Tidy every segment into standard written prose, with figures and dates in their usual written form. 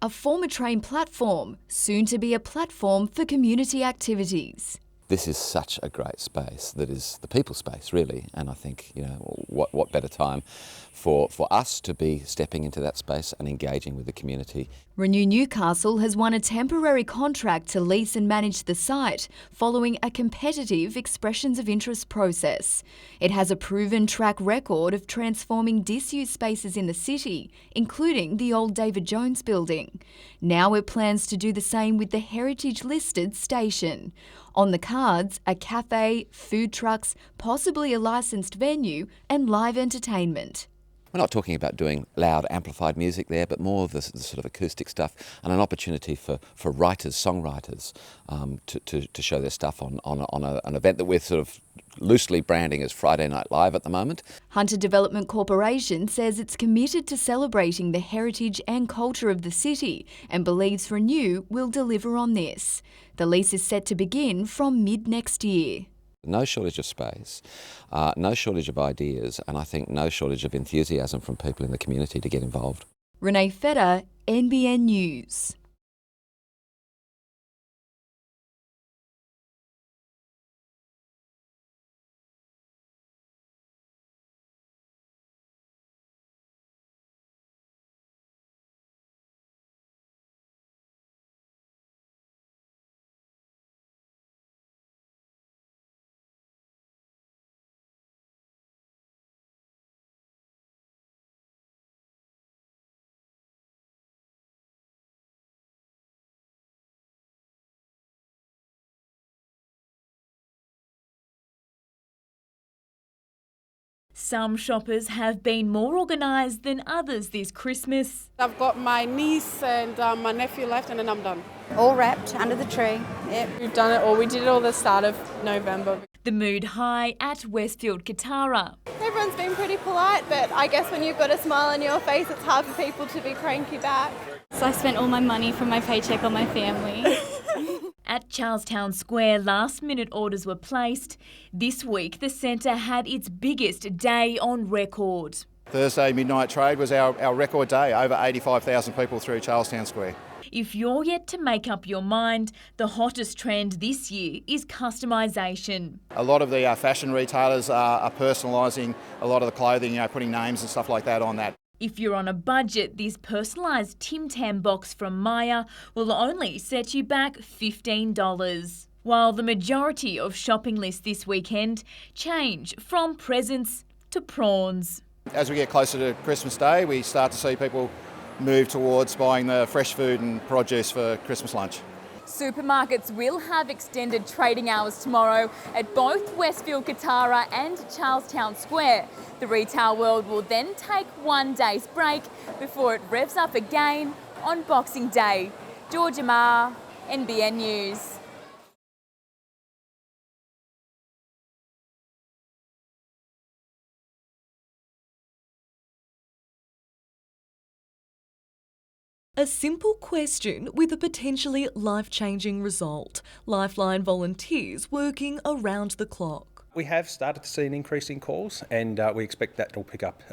A former train platform, soon to be a platform for community activities. This is such a great space that is the people's space, really, and I think, what better time for us to be stepping into that space and engaging with the community. Renew Newcastle has won a temporary contract to lease and manage the site following a competitive expressions of interest process. It has a proven track record of transforming disused spaces in the city, including the old David Jones building. Now it plans to do the same with the heritage-listed station. On the cards, a cafe, food trucks, possibly a licensed venue and live entertainment. We're not talking about doing loud amplified music there, but more of the sort of acoustic stuff and an opportunity for writers, songwriters to show their stuff on an event that we're sort of loosely branding as Friday Night Live at the moment. Hunter Development Corporation says it's committed to celebrating the heritage and culture of the city and believes Renew will deliver on this. The lease is set to begin from mid-next year. No shortage of space, no shortage of ideas, and I think no shortage of enthusiasm from people in the community to get involved. Renee Feder, NBN News. Some shoppers have been more organised than others this Christmas. I've got my niece and my nephew left and then I'm done. All wrapped under the tree. Yep. We've done it all. We did it all the start of November. The mood high at Westfield Katara. Everyone's been pretty polite, but I guess when you've got a smile on your face, it's hard for people to be cranky back. So I spent all my money from my paycheck on my family. At Charlestown Square, last-minute orders were placed. This week, the centre had its biggest day on record. Thursday midnight trade was our record day, over 85,000 people through Charlestown Square. If you're yet to make up your mind, the hottest trend this year is customisation. A lot of the fashion retailers are personalising a lot of the clothing, putting names and stuff like that on that. If you're on a budget, this personalised Tim Tam box from Maya will only set you back $15. While the majority of shopping lists this weekend change from presents to prawns. As we get closer to Christmas Day, we start to see people move towards buying the fresh food and produce for Christmas lunch. Supermarkets will have extended trading hours tomorrow at both Westfield Katara and Charlestown Square. The retail world will then take one day's break before it revs up again on Boxing Day. Georgia Ma, NBN News. A simple question with a potentially life-changing result. Lifeline volunteers working around the clock. We have started to see an increase in calls and we expect that will pick up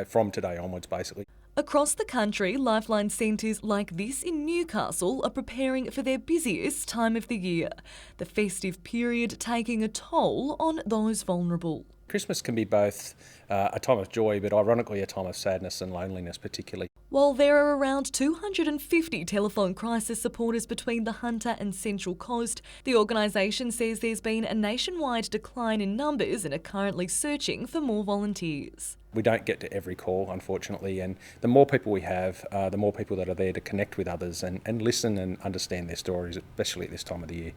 from today onwards basically. Across the country, Lifeline centres like this in Newcastle are preparing for their busiest time of the year, the festive period taking a toll on those vulnerable. Christmas can be both a time of joy but ironically a time of sadness and loneliness particularly. While there are around 250 telephone crisis supporters between the Hunter and Central Coast, the organisation says there's been a nationwide decline in numbers and are currently searching for more volunteers. We don't get to every call, unfortunately, and the more people we have, the more people that are there to connect with others and listen and understand their stories, especially at this time of the year.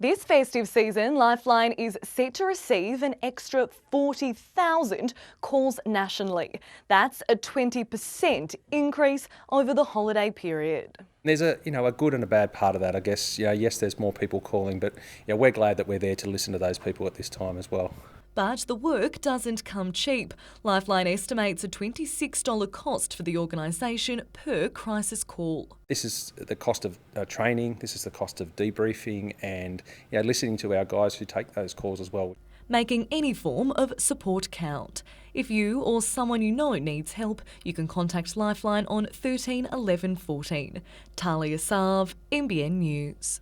This festive season, Lifeline is set to receive an extra 40,000 calls nationally. That's a 20% increase over the holiday period. There's a good and a bad part of that, I guess. Yes, there's more people calling, but we're glad that we're there to listen to those people at this time as well. But the work doesn't come cheap. Lifeline estimates a $26 cost for the organisation per crisis call. This is the cost of training, this is the cost of debriefing and listening to our guys who take those calls as well. making any form of support count. If you or someone you know needs help, you can contact Lifeline on 13 11 14. Talia Sarv, NBN News.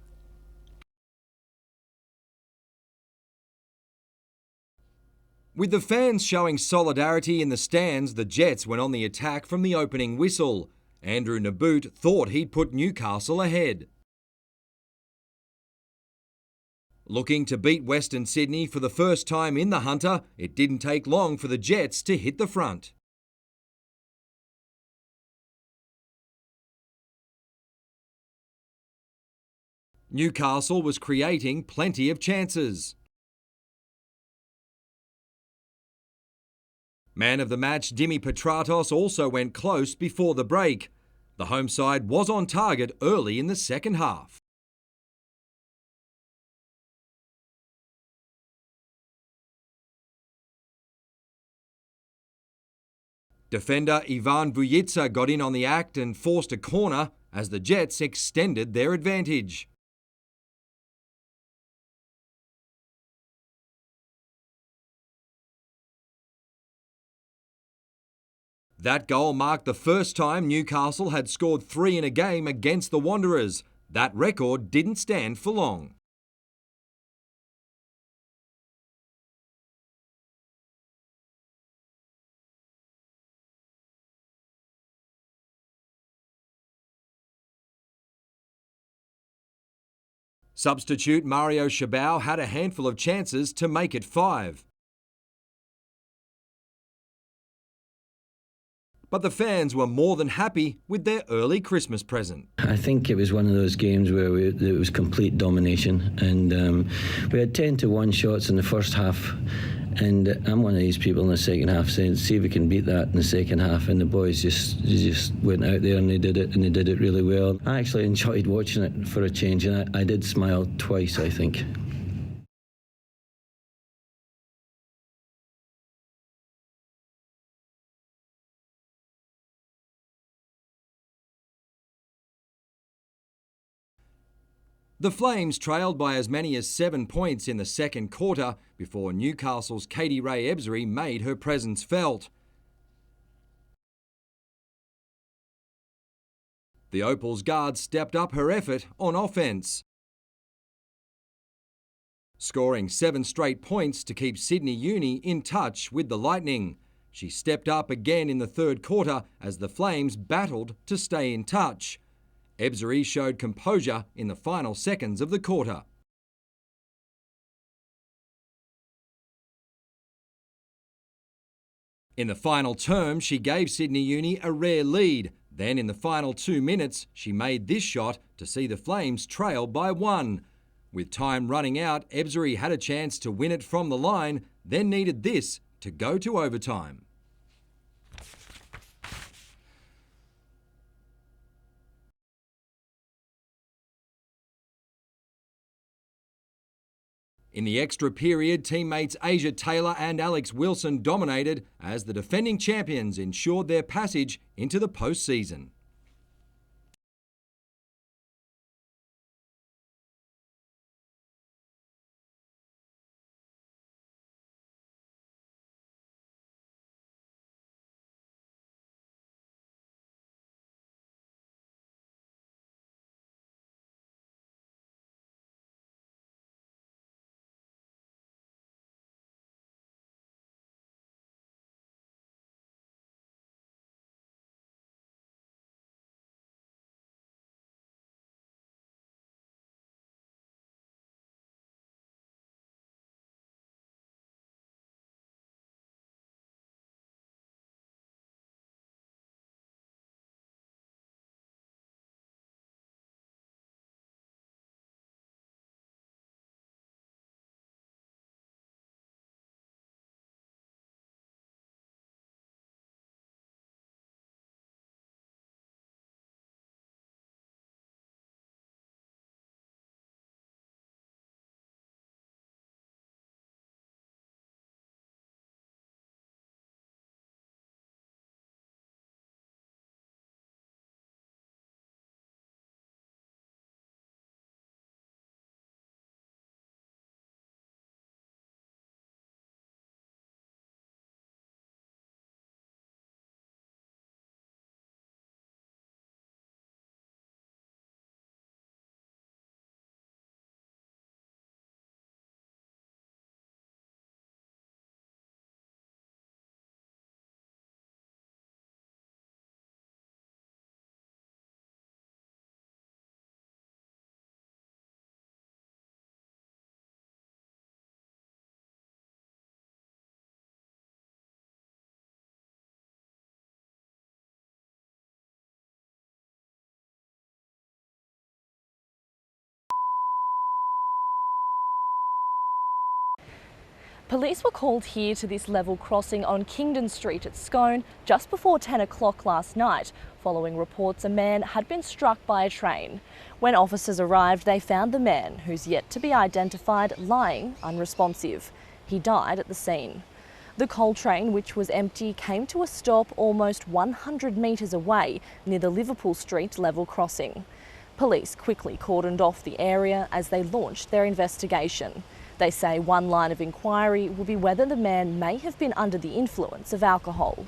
With the fans showing solidarity in the stands, the Jets went on the attack from the opening whistle. Andrew Naboot thought he'd put Newcastle ahead. Looking to beat Western Sydney for the first time in the Hunter, it didn't take long for the Jets to hit the front. Newcastle was creating plenty of chances. Man of the match Dimi Petratos also went close before the break. The home side was on target early in the second half. Defender Ivan Vujica got in on the act and forced a corner as the Jets extended their advantage. That goal marked the first time Newcastle had scored 3 in a game against the Wanderers. That record didn't stand for long. Substitute Mario Chabau had a handful of chances to make it 5. But the fans were more than happy with their early Christmas present. I think it was one of those games where it was complete domination, and we had 10-1 shots in the first half, and I'm one of these people in the second half saying, see if we can beat that in the second half, and the boys just went out there and they did it really well. I actually enjoyed watching it for a change, and I did smile twice, I think. The Flames trailed by as many as 7 points in the second quarter before Newcastle's Katie Ray Ebzery made her presence felt. The Opals guard stepped up her effort on offence, scoring 7 straight points to keep Sydney Uni in touch with the Lightning. She stepped up again in the third quarter as the Flames battled to stay in touch. Ebzery showed composure in the final seconds of the quarter. In the final term, she gave Sydney Uni a rare lead. Then in the final 2 minutes, she made this shot to see the Flames trail by 1. With time running out, Ebzery had a chance to win it from the line, then needed this to go to overtime. In the extra period, teammates Asia Taylor and Alex Wilson dominated as the defending champions ensured their passage into the postseason. Police were called here to this level crossing on Kingdon Street at Scone just before 10 o'clock last night, following reports a man had been struck by a train. When officers arrived, they found the man, who's yet to be identified, lying unresponsive. He died at the scene. The coal train, which was empty, came to a stop almost 100 metres away near the Liverpool Street level crossing. Police quickly cordoned off the area as they launched their investigation. They say one line of inquiry will be whether the man may have been under the influence of alcohol.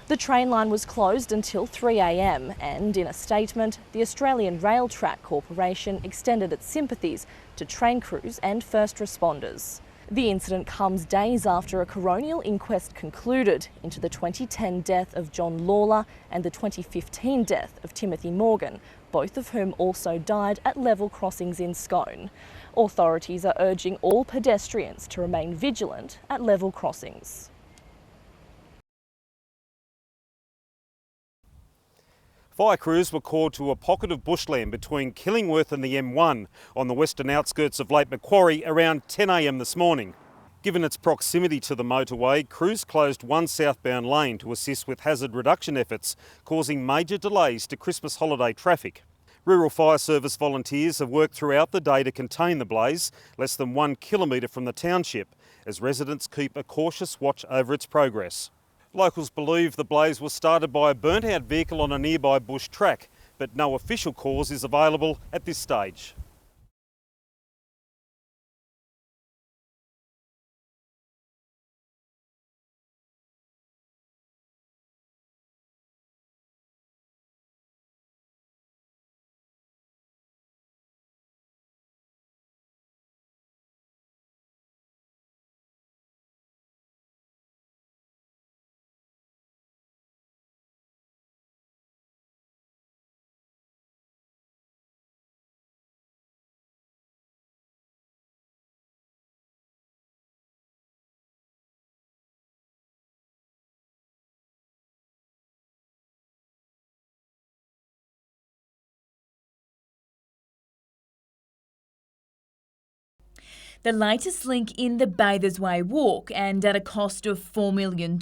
The train line was closed until 3 a.m. and in a statement, the Australian Rail Track Corporation extended its sympathies to train crews and first responders. The incident comes days after a coronial inquest concluded into the 2010 death of John Lawler and the 2015 death of Timothy Morgan, both of whom also died at level crossings in Scone. Authorities are urging all pedestrians to remain vigilant at level crossings. Fire crews were called to a pocket of bushland between Killingworth and the M1 on the western outskirts of Lake Macquarie around 10 a.m. this morning. Given its proximity to the motorway, crews closed one southbound lane to assist with hazard reduction efforts, causing major delays to Christmas holiday traffic. Rural Fire Service volunteers have worked throughout the day to contain the blaze, less than 1 kilometre from the township, as residents keep a cautious watch over its progress. Locals believe the blaze was started by a burnt-out vehicle on a nearby bush track, but no official cause is available at this stage. The latest link in the Bathers Way walk, and at a cost of $4 million,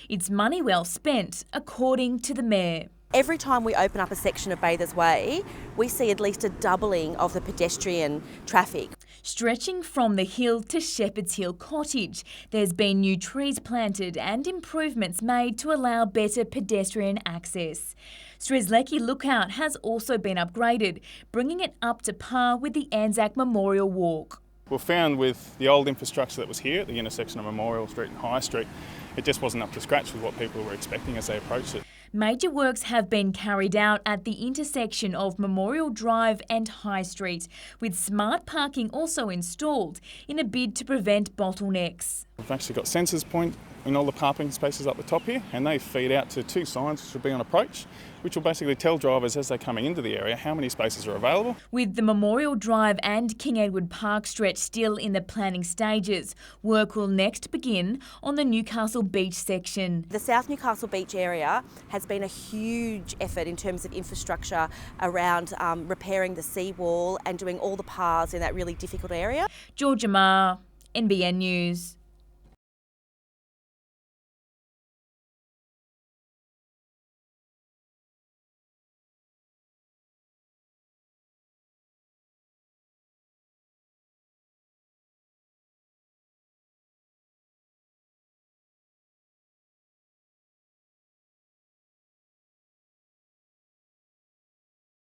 it's money well spent, according to the Mayor. Every time we open up a section of Bathers Way, we see at least a doubling of the pedestrian traffic. Stretching from the hill to Shepherd's Hill Cottage, there's been new trees planted and improvements made to allow better pedestrian access. Strzelecki Lookout has also been upgraded, bringing it up to par with the Anzac Memorial Walk. We found with the old infrastructure that was here at the intersection of Memorial Street and High Street, it just wasn't up to scratch with what people were expecting as they approached it. Major works have been carried out at the intersection of Memorial Drive and High Street, with smart parking also installed in a bid to prevent bottlenecks. We've actually got sensors point in all the parking spaces up the top here, and they feed out to two signs which will be on approach, which will basically tell drivers as they're coming into the area how many spaces are available. With the Memorial Drive and King Edward Park stretch still in the planning stages, work will next begin on the Newcastle Beach section. The South Newcastle Beach area has been a huge effort in terms of infrastructure around repairing the seawall and doing all the paths in that really difficult area. Georgia Marr, NBN News.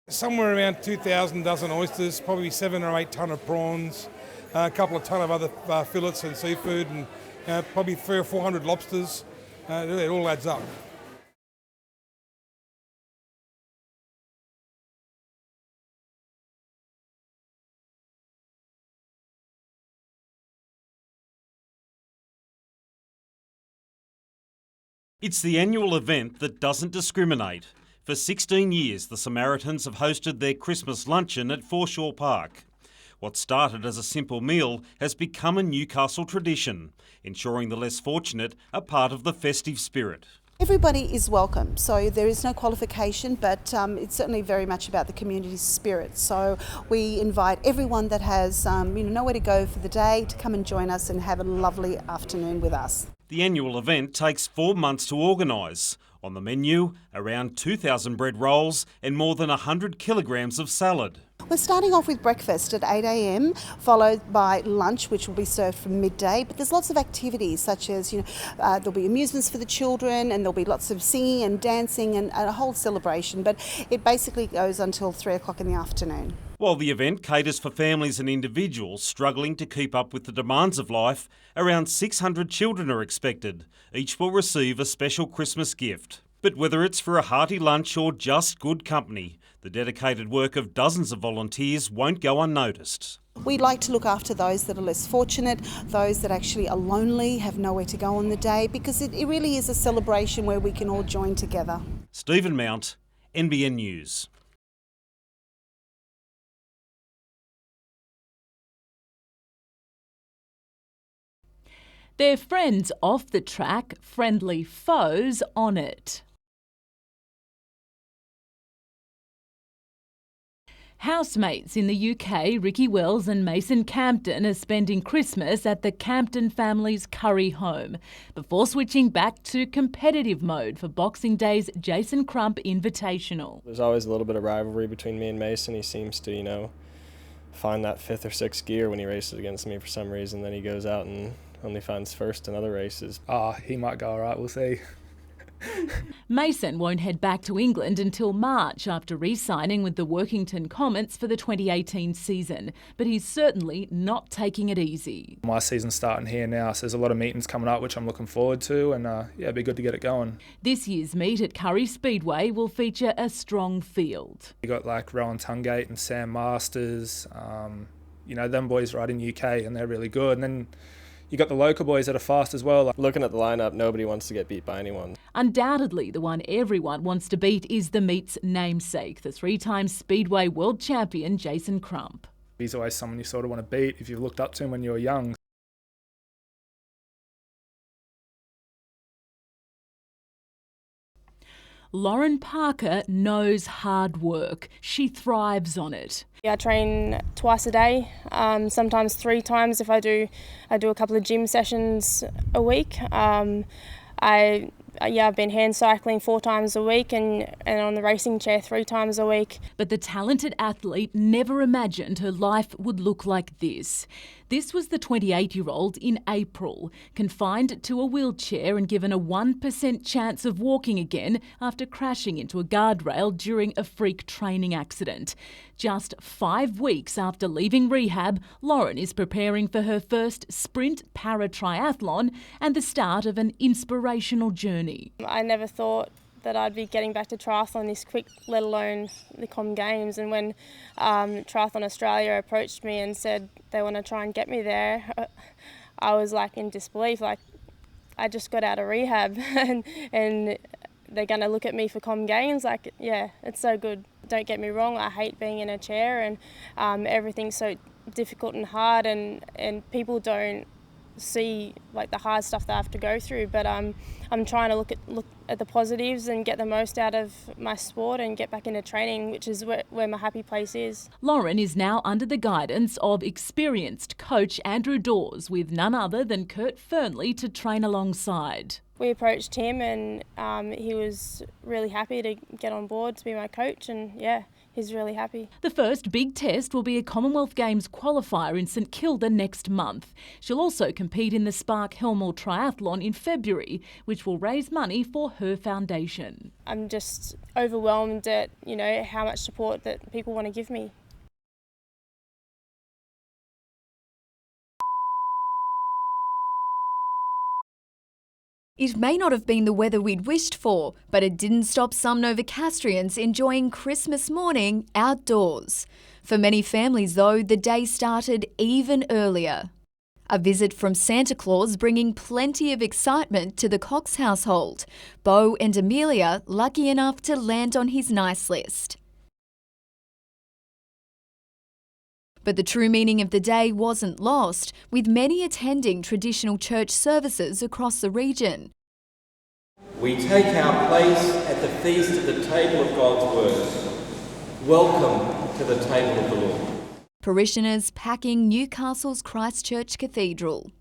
Somewhere around 2,000 dozen oysters, probably 7 or 8 tonne of prawns, a couple of tonne of other fillets and seafood, and probably 300 or 400 lobsters. It all adds up. It's the annual event that doesn't discriminate. For 16 years, the Samaritans have hosted their Christmas luncheon at Foreshore Park. What started as a simple meal has become a Newcastle tradition, ensuring the less fortunate are part of the festive spirit. Everybody is welcome, so there is no qualification, but it's certainly very much about the community spirit. So we invite everyone that has nowhere to go for the day to come and join us and have a lovely afternoon with us. The annual event takes 4 months to organise. On the menu, around 2,000 bread rolls and more than 100 kilograms of salad. We're starting off with breakfast at 8 a.m, followed by lunch, which will be served from midday. But there's lots of activities, such as there'll be amusements for the children, and there'll be lots of singing and dancing and a whole celebration. But it basically goes until 3 o'clock in the afternoon. While the event caters for families and individuals struggling to keep up with the demands of life, around 600 children are expected. Each will receive a special Christmas gift. But whether it's for a hearty lunch or just good company, the dedicated work of dozens of volunteers won't go unnoticed. We like to look after those that are less fortunate, those that actually are lonely, have nowhere to go on the day, because it really is a celebration where we can all join together. Stephen Mount, NBN News. They're friends off the track, friendly foes on it. Housemates in the UK, Ricky Wells and Mason Campton, are spending Christmas at the Campton family's Curry home before switching back to competitive mode for Boxing Day's Jason Crump Invitational. There's always a little bit of rivalry between me and Mason. He seems to, find that 5th or 6th gear when he races against me for some reason. Then he goes out and only finds first in other races. He might go all right, we'll see. Mason won't head back to England until March after re-signing with the Workington Comets for the 2018 season, but he's certainly not taking it easy. My season's starting here now, so there's a lot of meetings coming up which I'm looking forward to, and it'd be good to get it going. This year's meet at Curry Speedway will feature a strong field. You got like Rowan Tungate and Sam Masters, them boys right in the UK, and they're really good. And then you got the local boys that are fast as well. Looking at the lineup, nobody wants to get beat by anyone. Undoubtedly, the one everyone wants to beat is the meet's namesake, the 3-time Speedway world champion Jason Crump. He's always someone you sort of want to beat if you've looked up to him when you were young. Lauren Parker knows hard work. She thrives on it. I train twice a day, sometimes 3 times if I do a couple of gym sessions a week. I've been hand cycling 4 times a week and on the racing chair 3 times a week. But the talented athlete never imagined her life would look like this. This was the 28-year-old in April, confined to a wheelchair and given a 1% chance of walking again after crashing into a guardrail during a freak training accident. Just 5 weeks after leaving rehab, Lauren is preparing for her first sprint para-triathlon and the start of an inspirational journey. I never thought that I'd be getting back to triathlon this quick, let alone the Com Games. And when Triathlon Australia approached me and said they want to try and get me there, I was like in disbelief. Like, I just got out of rehab and they're going to look at me for Com Games. Like, yeah, it's so good. Don't get me wrong, I hate being in a chair and everything's so difficult and hard and people don't see like the hard stuff that I have to go through, but I'm trying to look at the positives and get the most out of my sport and get back into training, which is where my happy place is. Lauren is now under the guidance of experienced coach Andrew Dawes, with none other than Kurt Fernley to train alongside. We approached him and he was really happy to get on board to be my coach, and yeah, he's really happy. The first big test will be a Commonwealth Games qualifier in St Kilda next month. She'll also compete in the Spark Helmore Triathlon in February, which will raise money for her foundation. I'm just overwhelmed at, how much support that people want to give me. It may not have been the weather we'd wished for, but it didn't stop some Novocastrians enjoying Christmas morning outdoors. For many families, though, the day started even earlier. A visit from Santa Claus bringing plenty of excitement to the Cox household. Beau and Amelia lucky enough to land on his nice list. But the true meaning of the day wasn't lost, with many attending traditional church services across the region. We take our place at the feast of the table of God's word. Welcome to the table of the Lord. Parishioners packing Newcastle's Christchurch Cathedral.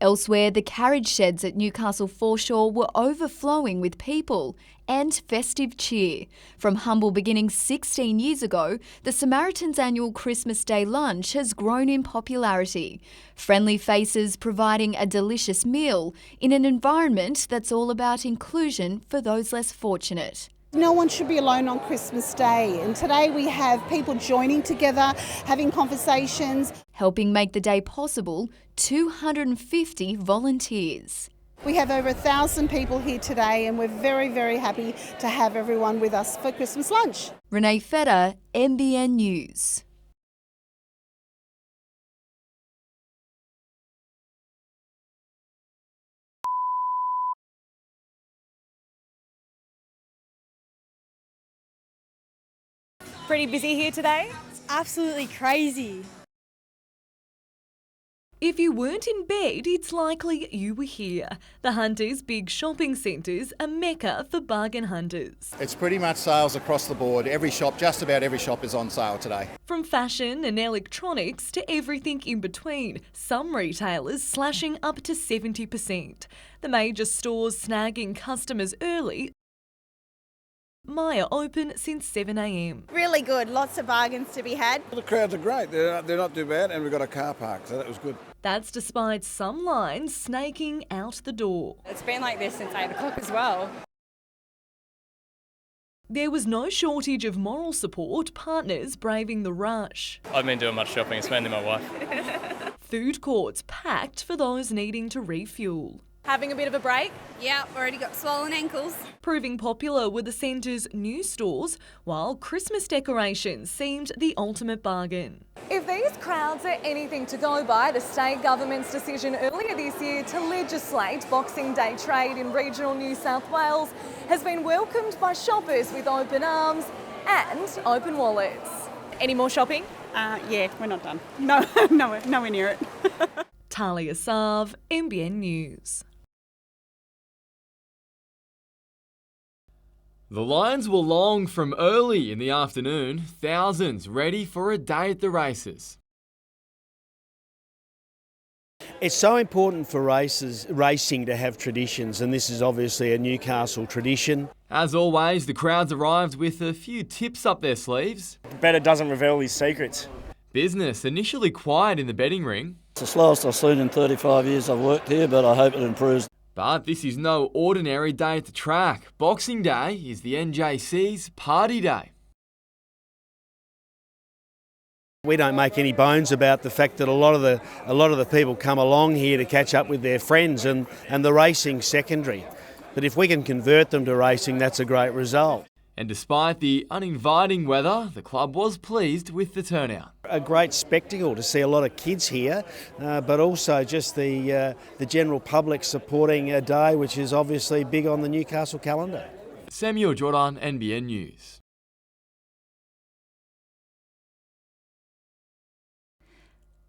Elsewhere, the carriage sheds at Newcastle Foreshore were overflowing with people and festive cheer. From humble beginnings 16 years ago, the Samaritans' annual Christmas Day lunch has grown in popularity. Friendly faces providing a delicious meal in an environment that's all about inclusion for those less fortunate. No one should be alone on Christmas Day, and today we have people joining together, having conversations. Helping make the day possible, 250 volunteers. We have over 1,000 people here today, and we're very, very happy to have everyone with us for Christmas lunch. Renee Feder, NBN News. Pretty busy here today? It's absolutely crazy. If you weren't in bed, it's likely you were here. The Hunters' big shopping centre's a mecca for bargain hunters. It's pretty much sales across the board. Every shop, just about every shop is on sale today. From fashion and electronics to everything in between, some retailers slashing up to 70%. The major stores snagging customers early. Maya open since 7 a.m. Really good, lots of bargains to be had. The crowds are great, they're not too bad, and we've got a car park, so that was good. That's despite some lines snaking out the door. It's been like this since 8 o'clock as well. There was no shortage of moral support, partners braving the rush. I've been doing much shopping, it's mainly my wife. Food courts packed for those needing to refuel. Having a bit of a break? Yeah, already got swollen ankles. Proving popular were the centre's new stores, while Christmas decorations seemed the ultimate bargain. If these crowds are anything to go by, the state government's decision earlier this year to legislate Boxing Day trade in regional New South Wales has been welcomed by shoppers with open arms and open wallets. Any more shopping? Yeah, we're not done. Nowhere near it. Talia Sav, NBN News. The lines were long from early in the afternoon, thousands ready for a day at the races. It's so important for racing to have traditions, and this is obviously a Newcastle tradition. As always, the crowds arrived with a few tips up their sleeves. The bettor doesn't reveal his secrets. Business initially quiet in the betting ring. It's the slowest I've seen in 35 years I've worked here, but I hope it improves. But this is no ordinary day at the track. Boxing Day is the NJC's party day. We don't make any bones about the fact that a lot of the people come along here to catch up with their friends, and the racing's secondary. But if we can convert them to racing, that's a great result. And despite the uninviting weather, the club was pleased with the turnout. A great spectacle to see a lot of kids here, but also just the general public supporting a day which is obviously big on the Newcastle calendar. Samuel Jordan, NBN News.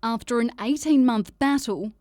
After an 18-month battle,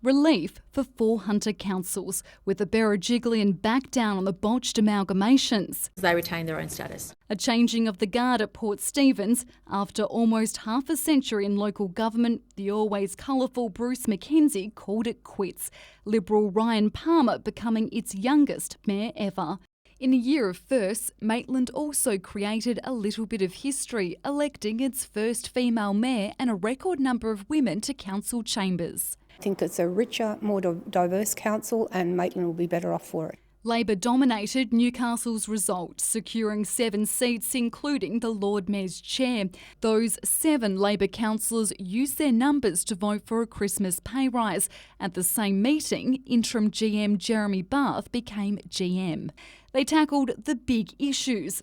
relief for 4 hunter councils, with the Berejiklian back down on the botched amalgamations. They retain their own status. A changing of the guard at Port Stephens. After almost half a century in local government, the always colourful Bruce McKenzie called it quits. Liberal Ryan Palmer becoming its youngest mayor ever. In a year of firsts, Maitland also created a little bit of history, electing its first female mayor and a record number of women to council chambers. I think it's a richer, more diverse council, and Maitland will be better off for it. Labor dominated Newcastle's result, securing 7 seats, including the Lord Mayor's chair. Those 7 Labor councillors used their numbers to vote for a Christmas pay rise. At the same meeting, interim GM Jeremy Barth became GM. They tackled the big issues.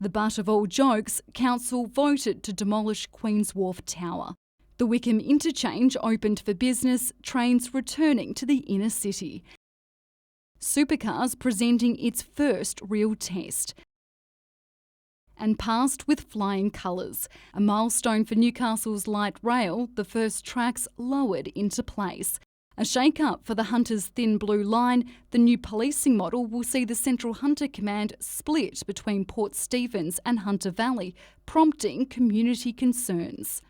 The butt of all jokes, council voted to demolish Queen's Wharf Tower. The Wickham interchange opened for business, trains returning to the inner city. Supercars presenting its first real test. and passed with flying colours. A milestone for Newcastle's light rail, the first tracks lowered into place. A shake-up for the Hunter's Thin Blue Line, the new policing model will see the Central Hunter Command split between Port Stephens and Hunter Valley, prompting community concerns.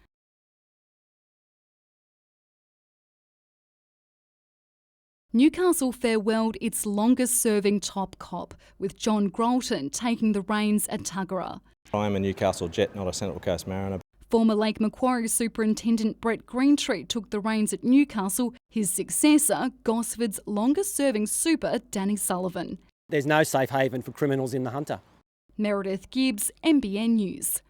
Newcastle farewelled its longest-serving top cop, with John Grolton taking the reins at Tuggerah. I am a Newcastle Jet, not a Central Coast Mariner. Former Lake Macquarie Superintendent Brett Greentree took the reins at Newcastle. His successor, Gosford's longest-serving super, Danny Sullivan. There's no safe haven for criminals in the Hunter. Meredith Gibbs, NBN News.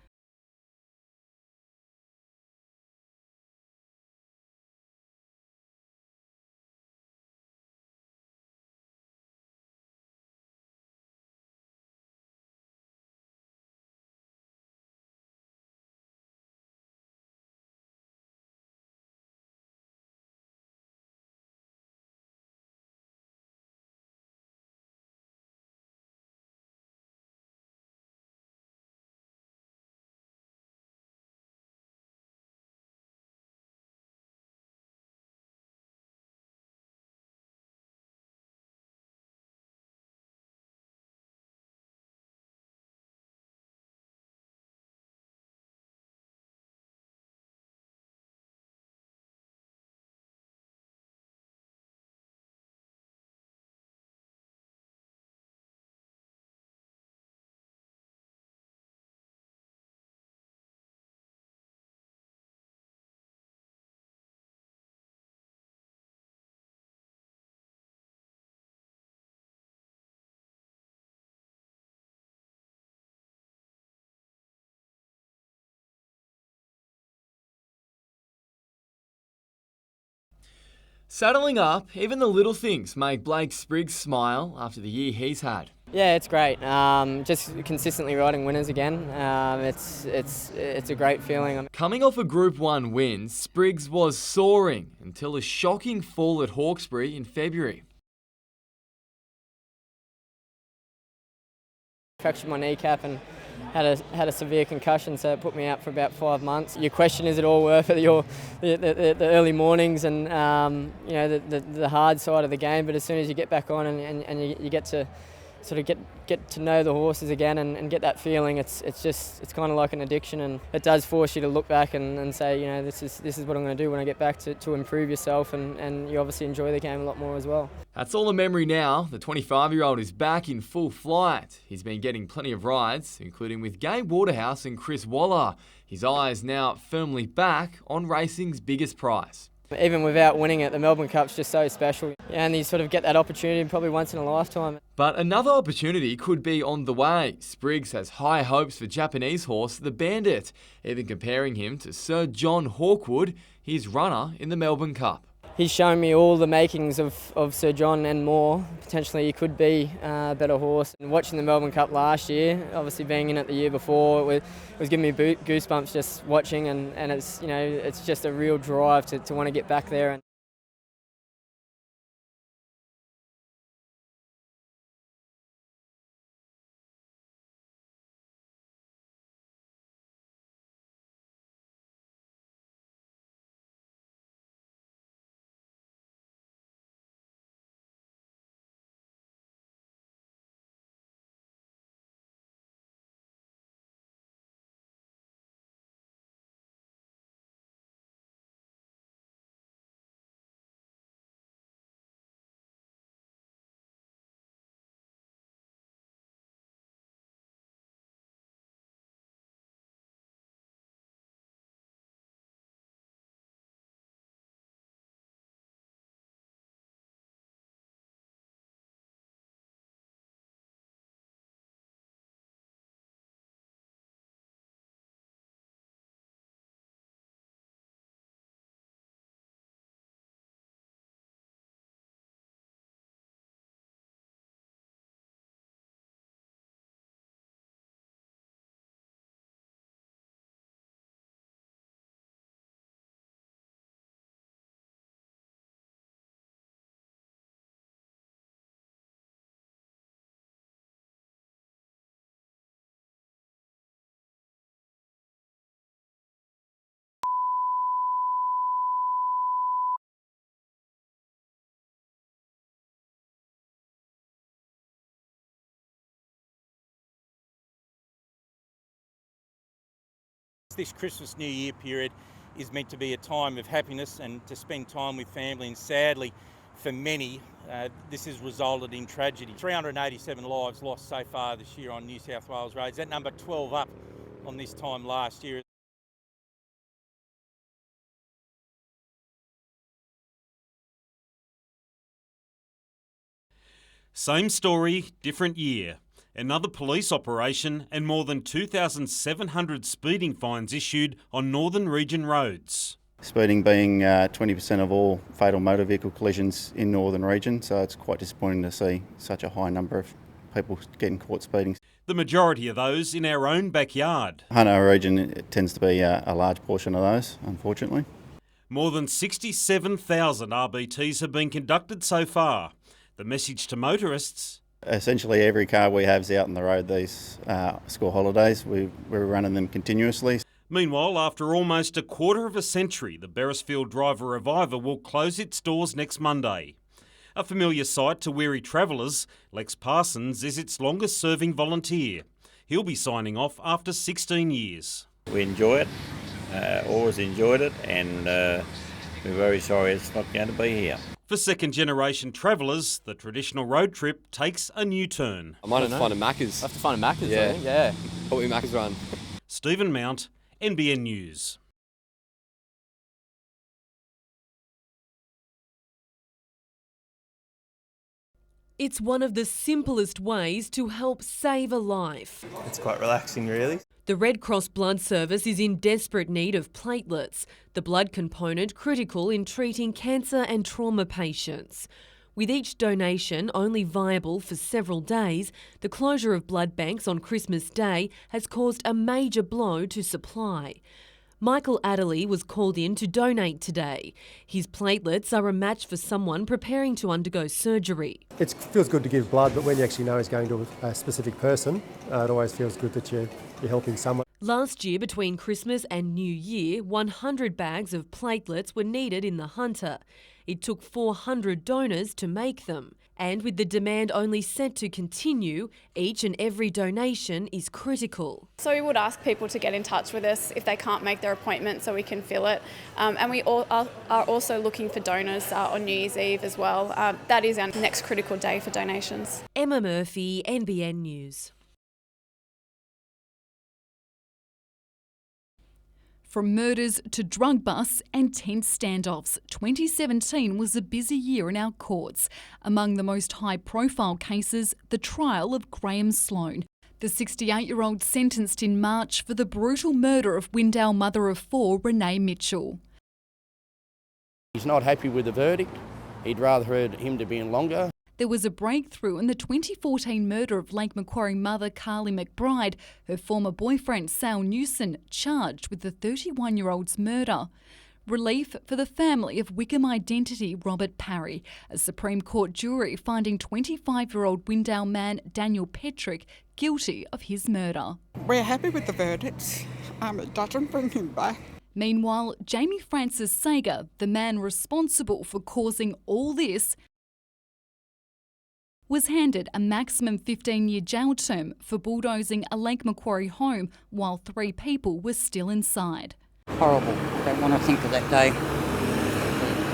Saddling up, even the little things make Blake Spriggs smile after the year he's had. Yeah, it's great. Just consistently riding winners again. It's a great feeling. Coming off a Group 1 win, Spriggs was soaring until a shocking fall at Hawkesbury in February. Fractured my kneecap and had a severe concussion, so it put me out for about 5 months. Your question, is it all worth it? The early mornings and the hard side of the game, but as soon as you get back on and you get to sort of get to know the horses again and get that feeling, it's kind of like an addiction, and it does force you to look back and say, this is what I'm going to do when I get back to improve yourself, and you obviously enjoy the game a lot more as well. That's all a memory now. The 25-year-old is back in full flight. He's been getting plenty of rides, including with Gai Waterhouse and Chris Waller. His eyes now firmly back on racing's biggest prize. Even without winning it, the Melbourne Cup's just so special, and you sort of get that opportunity probably once in a lifetime. But another opportunity could be on the way. Spriggs has high hopes for Japanese horse The Bandit, even comparing him to Sir John Hawkwood, his runner in the Melbourne Cup. He's shown me all the makings of Sir John and more. Potentially he could be a better horse. And watching the Melbourne Cup last year, obviously being in it the year before, it was giving me goosebumps just watching, and it's just a real drive to want to get back there. this Christmas New Year period is meant to be a time of happiness and to spend time with family, and sadly for many this has resulted in tragedy. 387 lives lost so far this year on New South Wales roads. That number 12 up on this time last year. Same story, different year. Another police operation and more than 2,700 speeding fines issued on Northern Region roads. Speeding being 20% of all fatal motor vehicle collisions in Northern Region, so it's quite disappointing to see such a high number of people getting caught speeding. The majority of those in our own backyard. Hunter Region, it tends to be a large portion of those, unfortunately. More than 67,000 RBTs have been conducted so far. The message to motorists: essentially every car we have is out on the road these school holidays. We're running them continuously. Meanwhile, after almost a quarter of a century, the Beresfield Driver Reviver will close its doors next Monday. A familiar sight to weary travellers, Lex Parsons is its longest-serving volunteer. He'll be signing off after 16 years. We enjoy it, always enjoyed it, and we're very sorry it's not going to be here. For second-generation travellers, the traditional road trip takes a new turn. I might have to find a Macca's. I have to find a Macca's, yeah. Yeah. What will Macca's run? Stephen Mount, NBN News. It's one of the simplest ways to help save a life. It's quite relaxing, really. The Red Cross Blood Service is in desperate need of platelets, the blood component critical in treating cancer and trauma patients. With each donation only viable for several days, the closure of blood banks on Christmas Day has caused a major blow to supply. Michael Adderley was called in to donate today. His platelets are a match for someone preparing to undergo surgery. It feels good to give blood, but when you actually know it's going to a specific person, it always feels good that you're helping someone. Last year, between Christmas and New Year, 100 bags of platelets were needed in the Hunter. It took 400 donors to make them. And with the demand only set to continue, each and every donation is critical. So we would ask people to get in touch with us if they can't make their appointment so we can fill it. And we are also looking for donors on New Year's Eve as well. That is our next critical day for donations. Emma Murphy, NBN News. From murders to drug busts and tense standoffs, 2017 was a busy year in our courts. Among the most high-profile cases, the trial of Graham Sloan, the 68-year-old sentenced in March for the brutal murder of Windale mother of four, Renee Mitchell. He's not happy with the verdict. He'd rather heard him to be in longer. There was a breakthrough in the 2014 murder of Lake Macquarie mother Carly McBride, her former boyfriend Sal Newson charged with the 31-year-old's murder. Relief for the family of Wickham identity Robert Parry, a Supreme Court jury finding 25-year-old Windale man Daniel Petrick guilty of his murder. We're happy with the verdict. It doesn't bring him back. Meanwhile, Jamie Francis Sager, the man responsible for causing all this, was handed a maximum 15-year jail term for bulldozing a Lake Macquarie home while 3 people were still inside. Horrible. I don't want to think of that day.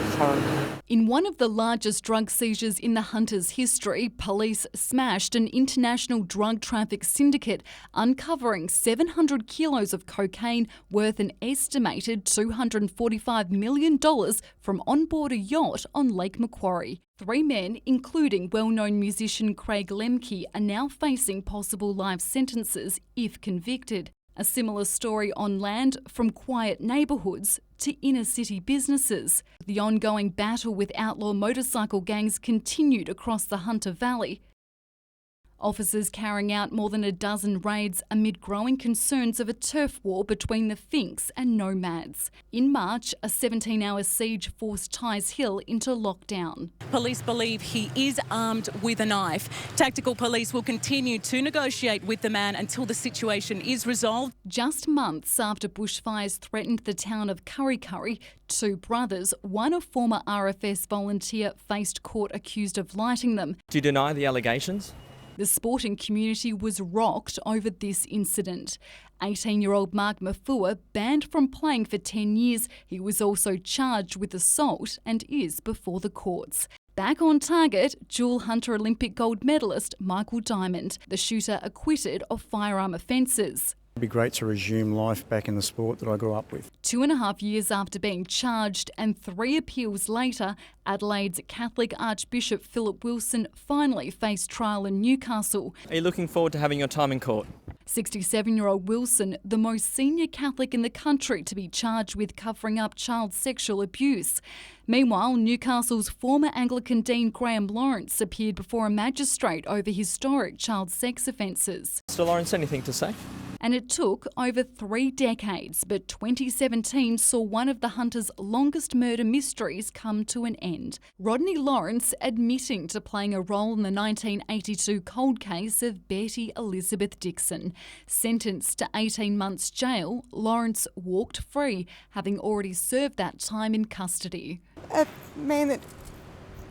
It's horrible. In one of the largest drug seizures in the Hunter's history, police smashed an international drug traffic syndicate, uncovering 700 kilos of cocaine worth an estimated $245 million from on board a yacht on Lake Macquarie. 3 men, including well-known musician Craig Lemke, are now facing possible life sentences if convicted. A similar story on land, from quiet neighbourhoods to inner-city businesses. The ongoing battle with outlaw motorcycle gangs continued across the Hunter Valley. Officers carrying out more than a dozen raids amid growing concerns of a turf war between the Finks and Nomads. In March, a 17-hour siege forced Ties Hill into lockdown. Police believe he is armed with a knife. Tactical police will continue to negotiate with the man until the situation is resolved. Just months after bushfires threatened the town of Kurri Kurri, 2 brothers, one a former RFS volunteer, faced court accused of lighting them. Do you deny the allegations? The sporting community was rocked over this incident. 18-year-old Mark Mafua banned from playing for 10 years. He was also charged with assault and is before the courts. Back on target, dual Hunter Olympic gold medalist Michael Diamond, the shooter acquitted of firearm offences. It'd be great to resume life back in the sport that I grew up with. 2.5 years after being charged and 3 appeals later, Adelaide's Catholic Archbishop Philip Wilson finally faced trial in Newcastle. Are you looking forward to having your time in court? 67-year-old Wilson, the most senior Catholic in the country to be charged with covering up child sexual abuse. Meanwhile, Newcastle's former Anglican Dean Graham Lawrence appeared before a magistrate over historic child sex offences. Mr. Lawrence, anything to say? And it took over 3 decades, but 2017 saw one of the Hunter's longest murder mysteries come to an end. Rodney Lawrence admitting to playing a role in the 1982 cold case of Betty Elizabeth Dixon. Sentenced to 18 months jail, Lawrence walked free, having already served that time in custody. A man that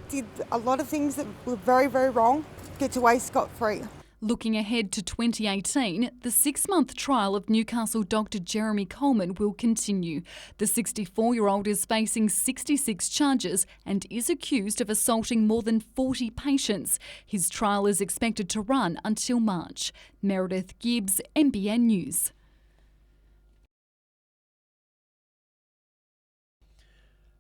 did a lot of things that were very, very wrong gets away scot-free. Looking ahead to 2018, the 6-month trial of Newcastle Dr Jeremy Coleman will continue. The 64-year-old is facing 66 charges and is accused of assaulting more than 40 patients. His trial is expected to run until March. Meredith Gibbs, NBN News.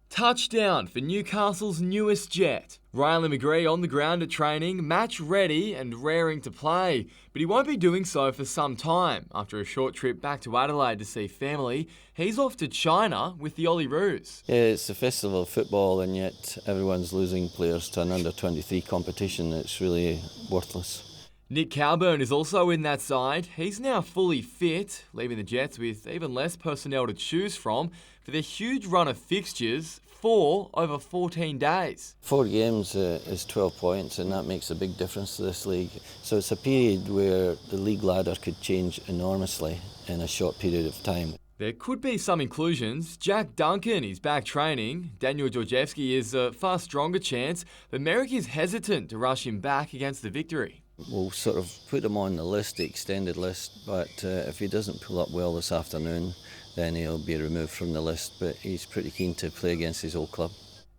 Touchdown for Newcastle's newest jet. Riley McGree on the ground at training, match ready and raring to play. But he won't be doing so for some time. After a short trip back to Adelaide to see family, he's off to China with the Olyroos. Yeah, it's the festival of football and yet everyone's losing players to an under-23 competition. It's really worthless. Nick Cowburn is also in that side. He's now fully fit, leaving the Jets with even less personnel to choose from for their huge run of fixtures, 4 over 14 days. 4 games is 12 points and that makes a big difference to this league. So it's a period where the league ladder could change enormously in a short period of time. There could be some inclusions. Jack Duncan is back training. Daniel Georgievski is a far stronger chance, but Merrick is hesitant to rush him back against the Victory. We'll sort of put him on the list, the extended list, but if he doesn't pull up well this afternoon, then he'll be removed from the list, but he's pretty keen to play against his old club.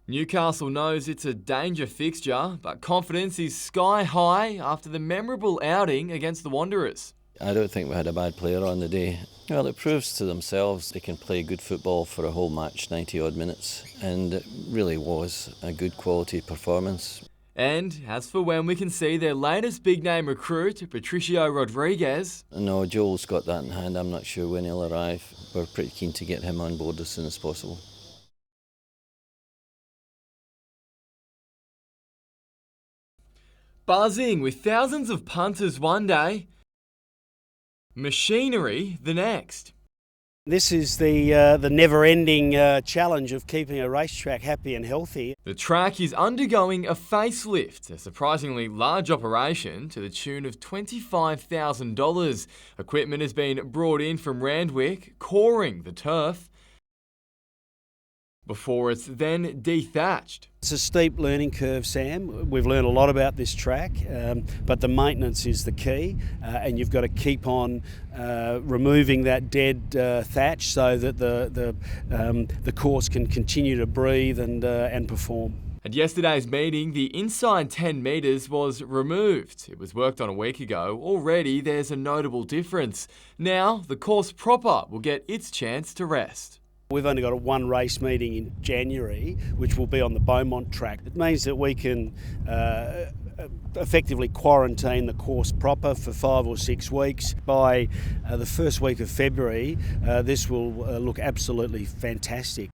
Newcastle knows it's a danger fixture, but confidence is sky high after the memorable outing against the Wanderers. I don't think we had a bad player on the day. Well, it proves to themselves they can play good football for a whole match, 90-odd minutes, and it really was a good quality performance. And as for when we can see their latest big-name recruit, Patricio Rodriguez... No, Joel's got that in hand. I'm not sure when he'll arrive. We're pretty keen to get him on board as soon as possible. Buzzing with thousands of punters one day, machinery the next. This is the never-ending challenge of keeping a racetrack happy and healthy. The track is undergoing a facelift, a surprisingly large operation to the tune of $25,000. Equipment has been brought in from Randwick, coring the turf, before it's then dethatched. It's a steep learning curve, Sam. We've learned a lot about this track, but the maintenance is the key, and you've got to keep on removing that dead thatch so that the course can continue to breathe and perform. At yesterday's meeting, the inside 10 metres was removed. It was worked on a week ago. Already there's a notable difference. Now the course proper will get its chance to rest. We've only got one race meeting in January, which will be on the Beaumont track. It means that we can effectively quarantine the course proper for 5 or 6 weeks. By the first week of February, this will look absolutely fantastic.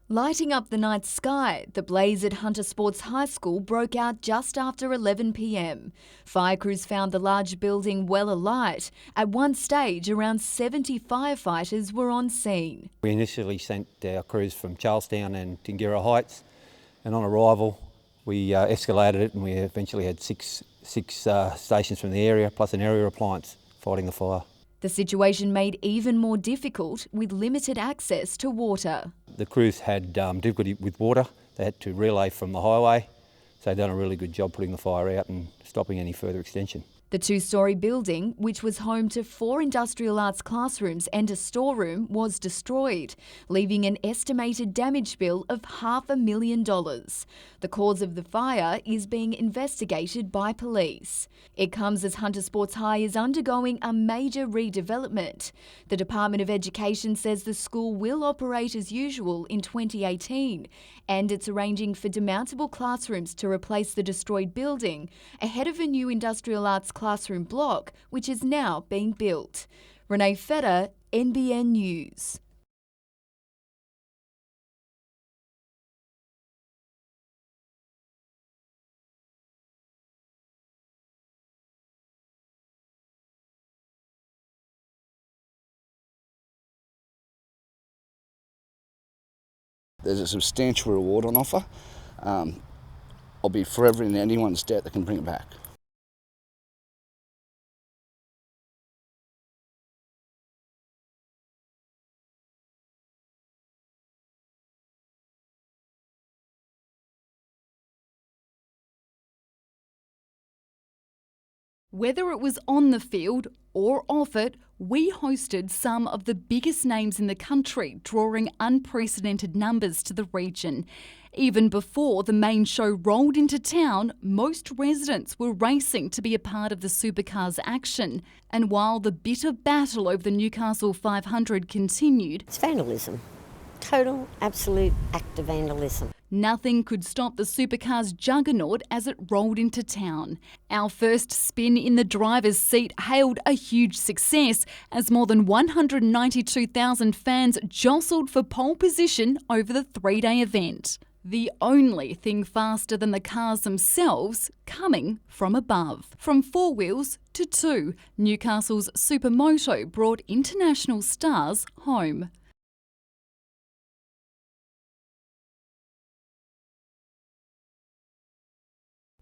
Lighting up the night sky, the blaze at Hunter Sports High School broke out just after 11 p.m. Fire crews found the large building well alight. At one stage, around 70 firefighters were on scene. We initially sent our crews from Charlestown and Tingira Heights, and on arrival we escalated it, and we eventually had six stations from the area plus an area appliance fighting the fire. The situation made even more difficult with limited access to water. The crews had difficulty with water. They had to relay from the highway, so they've done a really good job putting the fire out and stopping any further extension. The two-storey building, which was home to 4 industrial arts classrooms and a storeroom, was destroyed, leaving an estimated damage bill of $500,000. The cause of the fire is being investigated by police. It comes as Hunter Sports High is undergoing a major redevelopment. The Department of Education says the school will operate as usual in 2018, and it's arranging for demountable classrooms to replace the destroyed building ahead of a new industrial arts classroom block, which is now being built. Renee Feder, NBN News. There's a substantial reward on offer. I'll be forever in anyone's debt that can bring it back. Whether it was on the field or off it, we hosted some of the biggest names in the country, drawing unprecedented numbers to the region. Even before the main show rolled into town, most residents were racing to be a part of the supercars action. And while the bitter battle over the Newcastle 500 continued, it's vandalism. Total, absolute act of vandalism. Nothing could stop the supercars juggernaut as it rolled into town. Our first spin in the driver's seat hailed a huge success as more than 192,000 fans jostled for pole position over the 3-day event. The only thing faster than the cars themselves coming from above. From 4 wheels to 2, Newcastle's Supermoto brought international stars home.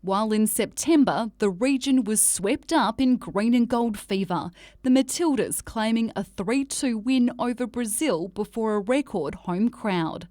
While in September, the region was swept up in green and gold fever, the Matildas claiming a 3-2 win over Brazil before a record home crowd.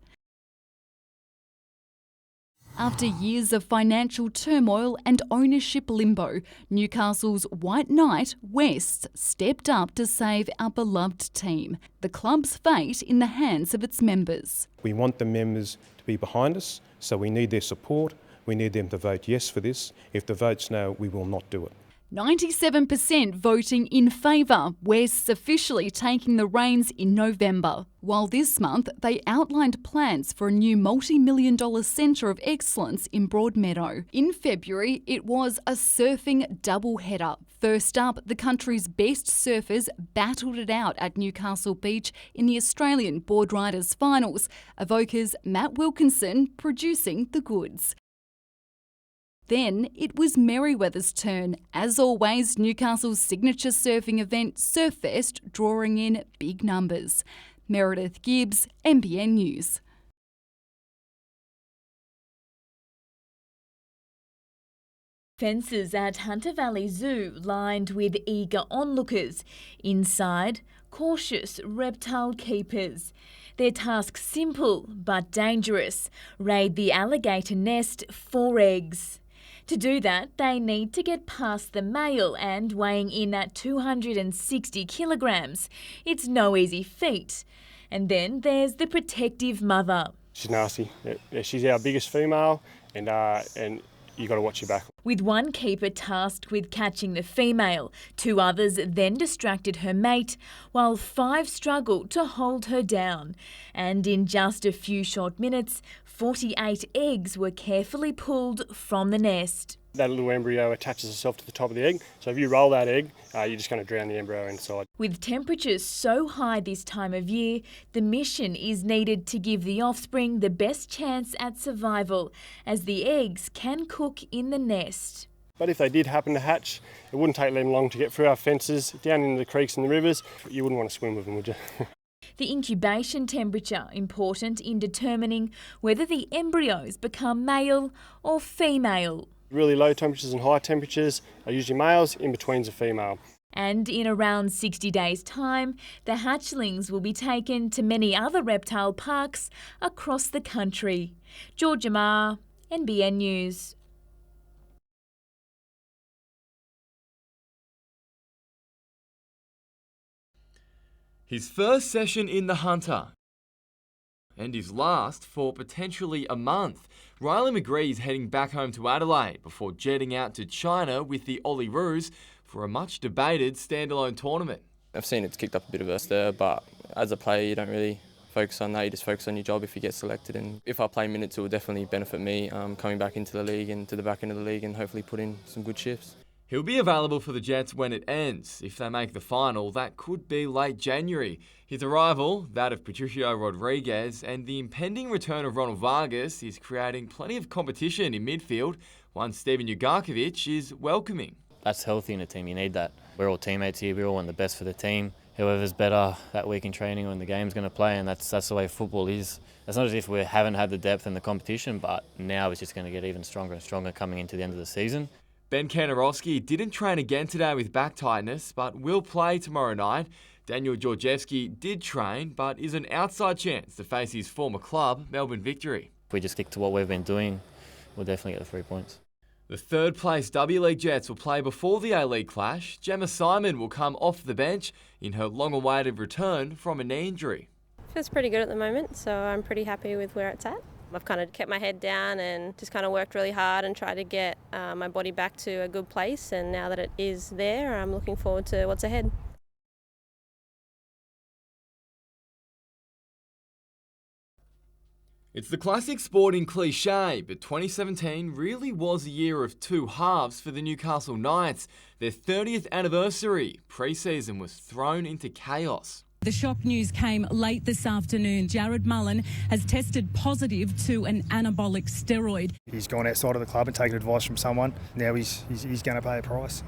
After years of financial turmoil and ownership limbo, Newcastle's White Knight Wests stepped up to save our beloved team. The club's fate in the hands of its members. We want the members to be behind us, so we need their support. We need them to vote yes for this. If the vote's no, we will not do it. 97% voting in favour, West's officially taking the reins in November. While this month they outlined plans for a new multi-million-dollar centre of excellence in Broadmeadow. In February, it was a surfing doubleheader. First up, the country's best surfers battled it out at Newcastle Beach in the Australian Board Riders Finals, Avoca's Matt Wilkinson producing the goods. Then it was Merryweather's turn. As always, Newcastle's signature surfing event, Surffest, drawing in big numbers. Meredith Gibbs, NBN News. Fences at Hunter Valley Zoo lined with eager onlookers. Inside, cautious reptile keepers. Their task simple but dangerous. Raid the alligator nest for eggs. To do that, they need to get past the male and weighing in at 260 kilograms. It's no easy feat. And then there's the protective mother. She's nasty. She's our biggest female, and you got to watch your back. With one keeper tasked with catching the female, 2 others then distracted her mate, while 5 struggled to hold her down. And in just a few short minutes, 48 eggs were carefully pulled from the nest. That little embryo attaches itself to the top of the egg, so if you roll that egg, you're just going to drown the embryo inside. With temperatures so high this time of year, the mission is needed to give the offspring the best chance at survival, as the eggs can cook in the nest. But if they did happen to hatch, it wouldn't take them long to get through our fences, down into the creeks and the rivers. You wouldn't want to swim with them, would you? The incubation temperature important in determining whether the embryos become male or female. Really low temperatures and high temperatures are usually males, in betweens are female. And in around 60 days' time, the hatchlings will be taken to many other reptile parks across the country. Georgia Ma, NBN News. His first session in the Hunter, and his last for potentially a month. Riley McGree is heading back home to Adelaide before jetting out to China with the Olyroos for a much debated standalone tournament. I've seen it's kicked up a bit of a stir, but as a player you don't really focus on that, you just focus on your job if you get selected, and if I play minutes it will definitely benefit me coming back into the league and to the back end of the league and hopefully put in some good shifts. He'll be available for the Jets when it ends. If they make the final, that could be late January. His arrival, that of Patricio Rodriguez, and the impending return of Ronald Vargas is creating plenty of competition in midfield, one Steven Ugarkovic is welcoming. That's healthy in a team, you need that. We're all teammates here, we all want the best for the team. Whoever's better that week in training when the game's going to play, and that's the way football is. It's not as if we haven't had the depth in the competition, but now it's just going to get even stronger and stronger coming into the end of the season. Ben Kanarowski didn't train again today with back tightness, but will play tomorrow night. Daniel Georgievski did train, but is an outside chance to face his former club, Melbourne Victory. If we just stick to what we've been doing, we'll definitely get the 3 points. The third place W League Jets will play before the A-League clash. Gemma Simon will come off the bench in her long-awaited return from a knee injury. Feels pretty good at the moment, so I'm pretty happy with where it's at. I've kind of kept my head down and just kind of worked really hard and tried to get my body back to a good place, and now that it is there, I'm looking forward to what's ahead. It's the classic sporting cliche, but 2017 really was a year of two halves for the Newcastle Knights. Their 30th anniversary pre-season was thrown into chaos. The shock news came late this afternoon. Jared Mullen has tested positive to an anabolic steroid. He's gone outside of the club and taken advice from someone. Now he's going to pay a price.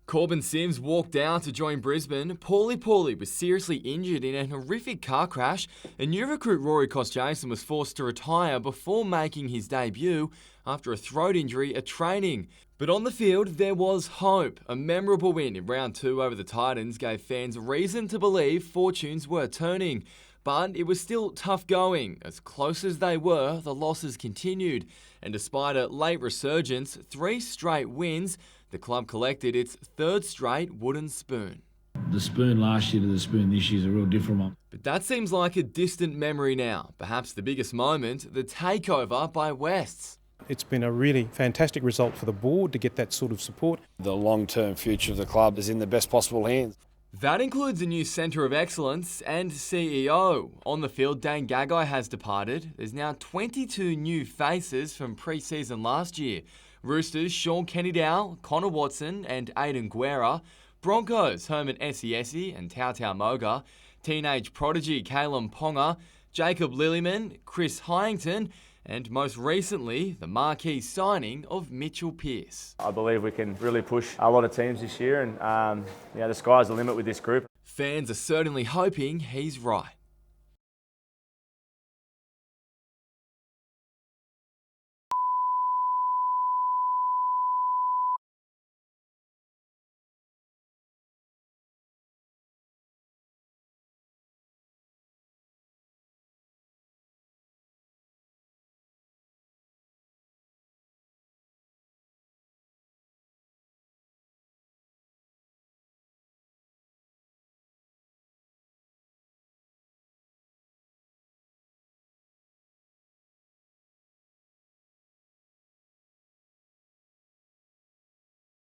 Corbin Sims walked out to join Brisbane. Paulie was seriously injured in a horrific car crash, and new recruit Rory Kos-Jason was forced to retire before making his debut after a throat injury at training. But on the field, there was hope. A memorable win in round 2 over the Titans gave fans reason to believe fortunes were turning. But it was still tough going. As close as they were, the losses continued. And despite a late resurgence, 3 straight wins, the club collected its 3rd straight wooden spoon. The spoon last year to the spoon this year is a real different one. But that seems like a distant memory now. Perhaps the biggest moment, the takeover by Wests. It's been a really fantastic result for the board to get that sort of support. The long-term future of the club is in the best possible hands. That includes a new Centre of Excellence and CEO. On the field, Dane Gagai has departed. There's now 22 new faces from pre-season last year. Roosters, Sean Kenny-Dow, Connor Watson and Aidan Guerra. Broncos, Herman Esiesi and Tautau Moga. Teenage prodigy Caleb Ponga, Jacob Lillyman, Chris Hyington, and most recently, the marquee signing of Mitchell Pearce. I believe we can really push a lot of teams this year, and the sky's the limit with this group. Fans are certainly hoping he's right.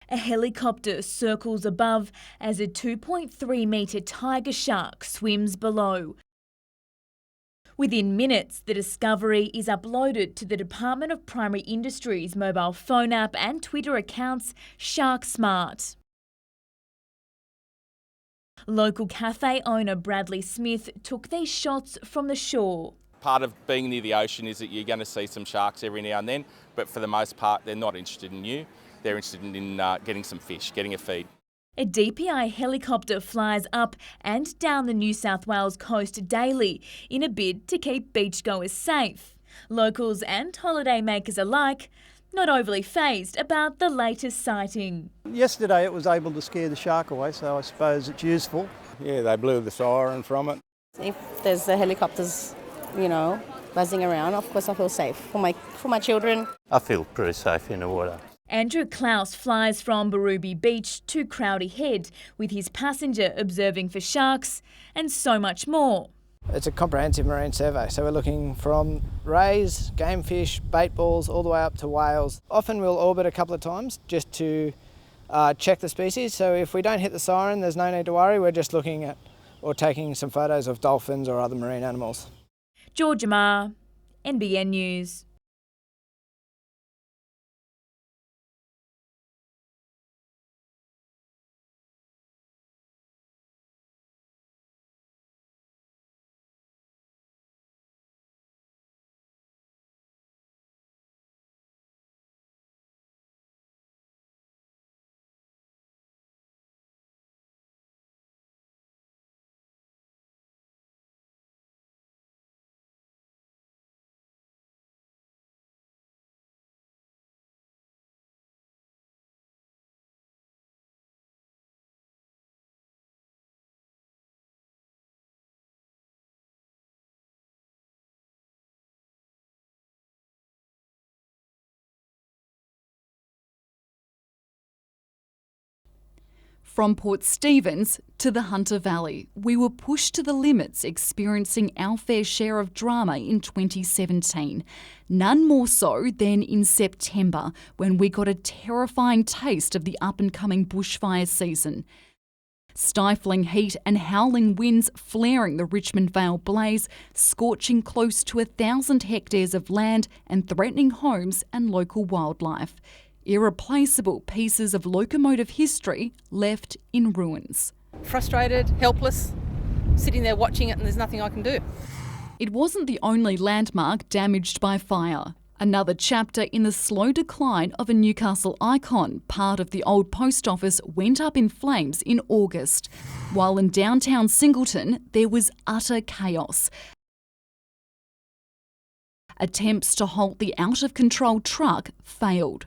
A helicopter circles above as a 2.3 metre tiger shark swims below. Within minutes, the discovery is uploaded to the Department of Primary Industries mobile phone app and Twitter accounts SharkSmart. Local cafe owner Bradley Smith took these shots from the shore. Part of being near the ocean is that you're going to see some sharks every now and then, but for the most part they're not interested in you. They're interested in getting some fish, getting a feed. A DPI helicopter flies up and down the New South Wales coast daily in a bid to keep beachgoers safe. Locals and holidaymakers alike not overly fazed about the latest sighting. Yesterday it was able to scare the shark away, so I suppose it's useful. Yeah, they blew the siren from it. If there's the helicopters, buzzing around, of course I feel safe for my children. I feel pretty safe in the water. Andrew Klaus flies from Barooby Beach to Crowdy Head with his passenger observing for sharks and so much more. It's a comprehensive marine survey, so we're looking from rays, game fish, bait balls, all the way up to whales. Often we'll orbit a couple of times just to check the species, so if we don't hit the siren, there's no need to worry. We're just looking at or taking some photos of dolphins or other marine animals. Georgia Ma, NBN News. From Port Stephens to the Hunter Valley, we were pushed to the limits, experiencing our fair share of drama in 2017. None more so than in September, when we got a terrifying taste of the up-and-coming bushfire season. Stifling heat and howling winds flaring the Richmond Vale blaze, scorching close to 1,000 hectares of land and threatening homes and local wildlife. Irreplaceable pieces of locomotive history left in ruins. Frustrated, helpless, sitting there watching it and there's nothing I can do. It wasn't the only landmark damaged by fire. Another chapter in the slow decline of a Newcastle icon, part of the old post office, went up in flames in August. While in downtown Singleton, there was utter chaos. Attempts to halt the out-of-control truck failed.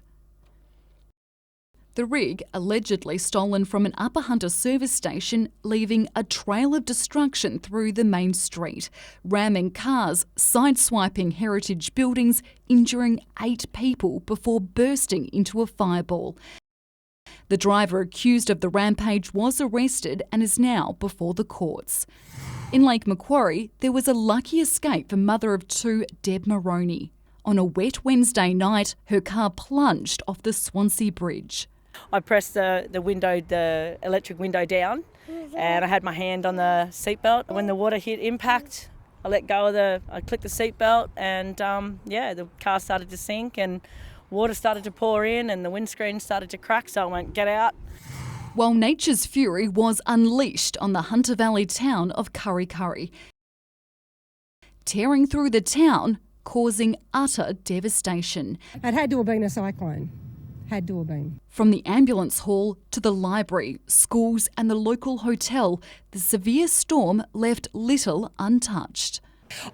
The rig, allegedly stolen from an Upper Hunter service station, leaving a trail of destruction through the main street, ramming cars, sideswiping heritage buildings, injuring 8 people before bursting into a fireball. The driver accused of the rampage was arrested and is now before the courts. In Lake Macquarie, there was a lucky escape for mother of 2, Deb Moroney. On a wet Wednesday night, her car plunged off the Swansea Bridge. I pressed the electric window down, and I had my hand on the seatbelt. When the water hit impact, I clicked the seatbelt, and the car started to sink, and water started to pour in, and the windscreen started to crack. So I went, "Get out!" While nature's fury was unleashed on the Hunter Valley town of Kurri Kurri, tearing through the town, causing utter devastation. It had to have been a cyclone. Had to have been. From the ambulance hall to the library, schools and the local hotel, the severe storm left little untouched.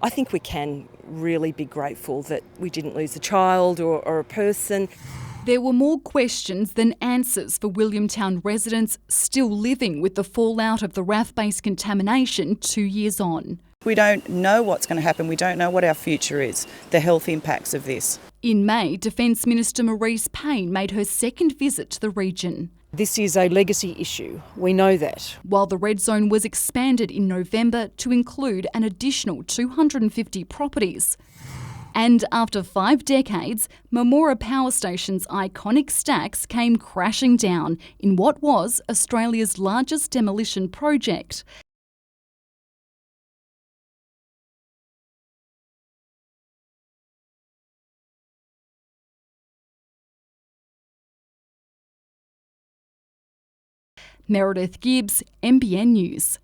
I think we can really be grateful that we didn't lose a child or a person. There were more questions than answers for Williamtown residents still living with the fallout of the RAF-based contamination 2 years on. We don't know what's going to happen. We don't know what our future is, the health impacts of this. In May, Defence Minister Marise Payne made her second visit to the region. This is a legacy issue. We know that. While the red zone was expanded in November to include an additional 250 properties. And after 5 decades, Marmora Power Station's iconic stacks came crashing down in what was Australia's largest demolition project. Meredith Gibbs, NBN News.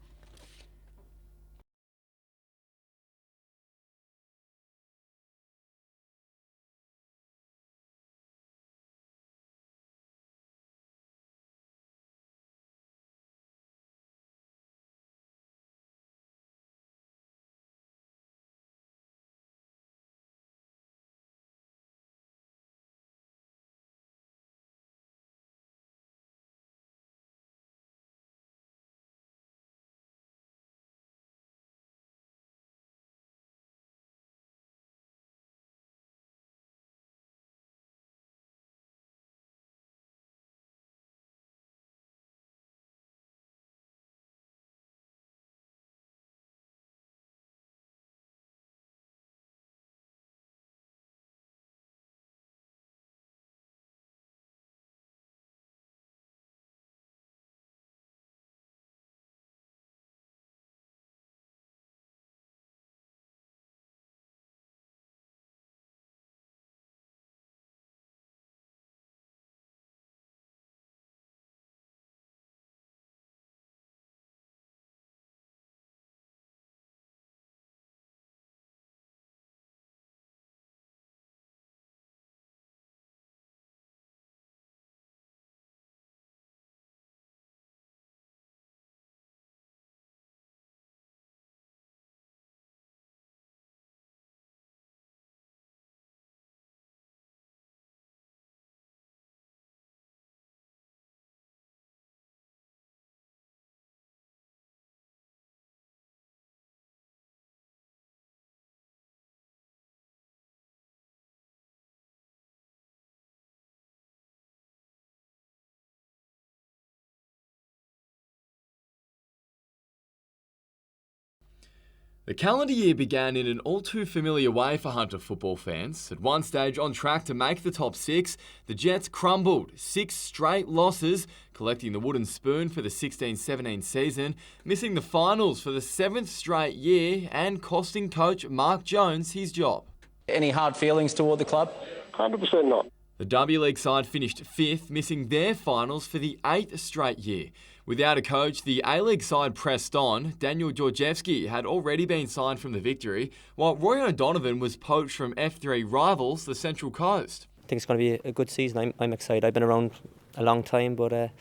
The calendar year began in an all-too-familiar way for Hunter football fans. At one stage on track to make the top six, the Jets crumbled. 6 straight losses, collecting the wooden spoon for the 16-17 season, missing the finals for the 7th straight year and costing coach Mark Jones his job. Any hard feelings toward the club? 100% not. The W League side finished 5th, missing their finals for the 8th straight year. Without a coach, the A-League side pressed on. Daniel Georgievski had already been signed from the Victory, while Roy O'Donovan was poached from F3 rivals, the Central Coast. I think it's going to be a good season. I'm excited. I've been around a long time, but I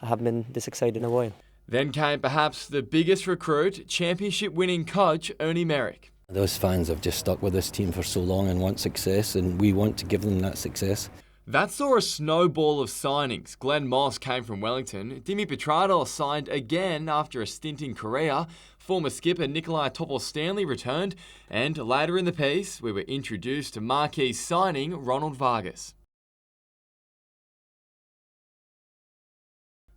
haven't been this excited in a while. Then came perhaps the biggest recruit, championship-winning coach Ernie Merrick. Those fans have just stuck with this team for so long and want success, and we want to give them that success. That saw a snowball of signings. Glenn Moss came from Wellington. Dimi Petrados signed again after a stint in Korea. Former skipper Nikolai Topol-Stanley returned. And later in the piece, we were introduced to marquee signing Ronald Vargas.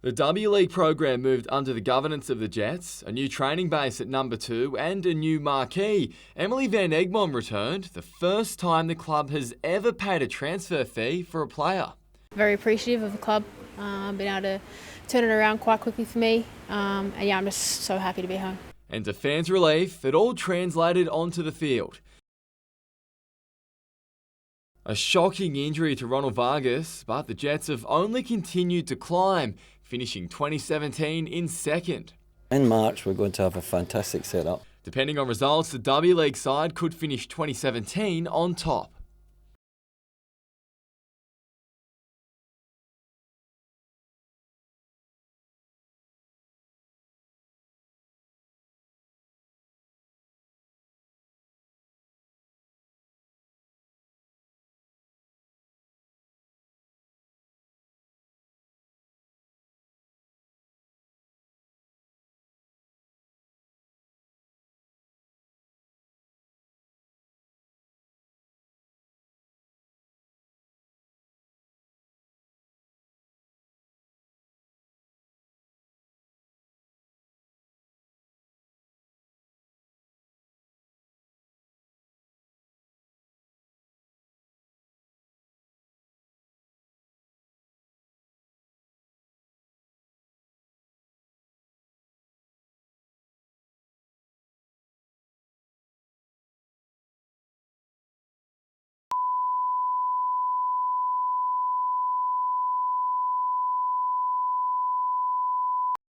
The W League program moved under the governance of the Jets, a new training base at number 2 and a new marquee. Emily Van Egmond returned, the first time the club has ever paid a transfer fee for a player. Very appreciative of the club, been able to turn it around quite quickly for me, and yeah, I'm just so happy to be home. And to fans' relief, it all translated onto the field. A shocking injury to Ronald Vargas, but the Jets have only continued to climb, finishing 2017 in 2nd. In March, we're going to have a fantastic setup. Depending on results, the W League side could finish 2017 on top.